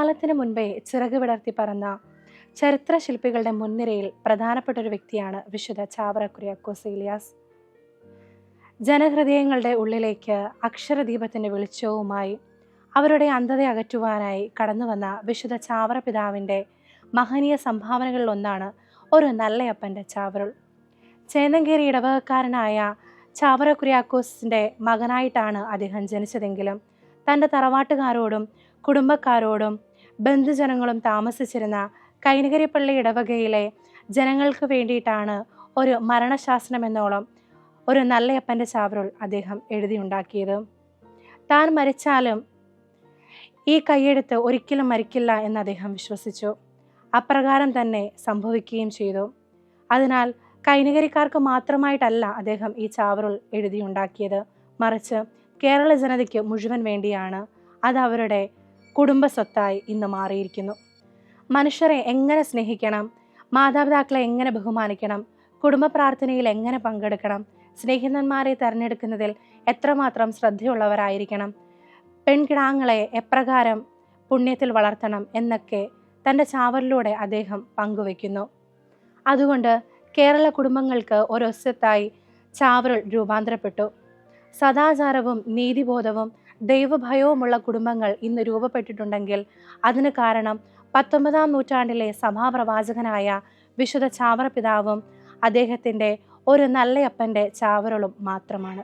കാലത്തിന് മുൻപേ ചിറക് വിടർത്തി പറന്ന ചരിത്രശില്പികളുടെ മുൻനിരയിൽ പ്രധാനപ്പെട്ട ഒരു വ്യക്തിയാണ് വിശുദ്ധ ചാവറ കുര്യാക്കോസ് ഏലിയാസ്. ജനഹൃദയങ്ങളുടെ ഉള്ളിലേക്ക് അക്ഷരദീപത്തിന്റെ വെളിച്ചവുമായി അവരുടെ അന്ധത അകറ്റുവാനായി കടന്നുവന്ന വിശുദ്ധ ചാവറ പിതാവിൻ്റെ മഹനീയ സംഭാവനകളിലൊന്നാണ് ഒരു നല്ലയപ്പൻ്റെ ചാവറുൾ. ചേന്നങ്കേരി ഇടവകക്കാരനായ ചാവറ കുര്യാക്കോസിൻ്റെ മകനായിട്ടാണ് അദ്ദേഹം ജനിച്ചതെങ്കിലും തൻ്റെ തറവാട്ടുകാരോടും കുടുംബക്കാരോടും ബന്ധുജനങ്ങളും താമസിച്ചിരുന്ന കൈനകരിപ്പള്ളി ഇടവകയിലെ ജനങ്ങൾക്ക് വേണ്ടിയിട്ടാണ് ഒരു മരണശാസനമെന്നോളം ഒരു നല്ലയപ്പൻ്റെ ചാവറുൾ അദ്ദേഹം എഴുതിയുണ്ടാക്കിയത്. താൻ മരിച്ചാലും ഈ കൈയെഴുത്ത് ഒരിക്കലും മരിക്കില്ല എന്ന് അദ്ദേഹം വിശ്വസിച്ചു. അപ്രകാരം തന്നെ സംഭവിക്കുകയും ചെയ്തു. അതിനാൽ കൈനകരിക്കാർക്ക് മാത്രമായിട്ടല്ല അദ്ദേഹം ഈ ചാവറുൾ എഴുതിയുണ്ടാക്കിയത്, മറിച്ച് കേരള ജനതയ്ക്ക് മുഴുവൻ വേണ്ടിയാണ്. അത് അവരുടെ കുടുംബ സ്വത്തായി ഇന്ന് മാറിയിരിക്കുന്നു. മനുഷ്യരെ എങ്ങനെ സ്നേഹിക്കണം, മാതാപിതാക്കളെ എങ്ങനെ ബഹുമാനിക്കണം, കുടുംബ പ്രാർത്ഥനയിൽ എങ്ങനെ പങ്കെടുക്കണം, സ്നേഹിതന്മാരെ തിരഞ്ഞെടുക്കുന്നതിൽ എത്രമാത്രം ശ്രദ്ധയുള്ളവരായിരിക്കണം, പെൺകിടാങ്ങളെ എപ്രകാരം പുണ്യത്തിൽ വളർത്തണം എന്നൊക്കെ തൻ്റെ ചാവറിലൂടെ അദ്ദേഹം പങ്കുവയ്ക്കുന്നു. അതുകൊണ്ട് കേരള കുടുംബങ്ങൾക്ക് ഒരൊസ്യത്തായി ചാവറുൾ രൂപാന്തരപ്പെട്ടു. സദാചാരവും നീതിബോധവും ദൈവഭയവുമുള്ള കുടുംബങ്ങൾ ഇന്ന് രൂപപ്പെട്ടിട്ടുണ്ടെങ്കിൽ അതിന് കാരണം 19-ാം നൂറ്റാണ്ടിലെ സഭാപ്രവാചകനായ വിശുദ്ധ ചാവറ പിതാവും അദ്ദേഹത്തിൻ്റെ ഒരു നല്ലയപ്പൻ്റെ ചാവറുളും മാത്രമാണ്.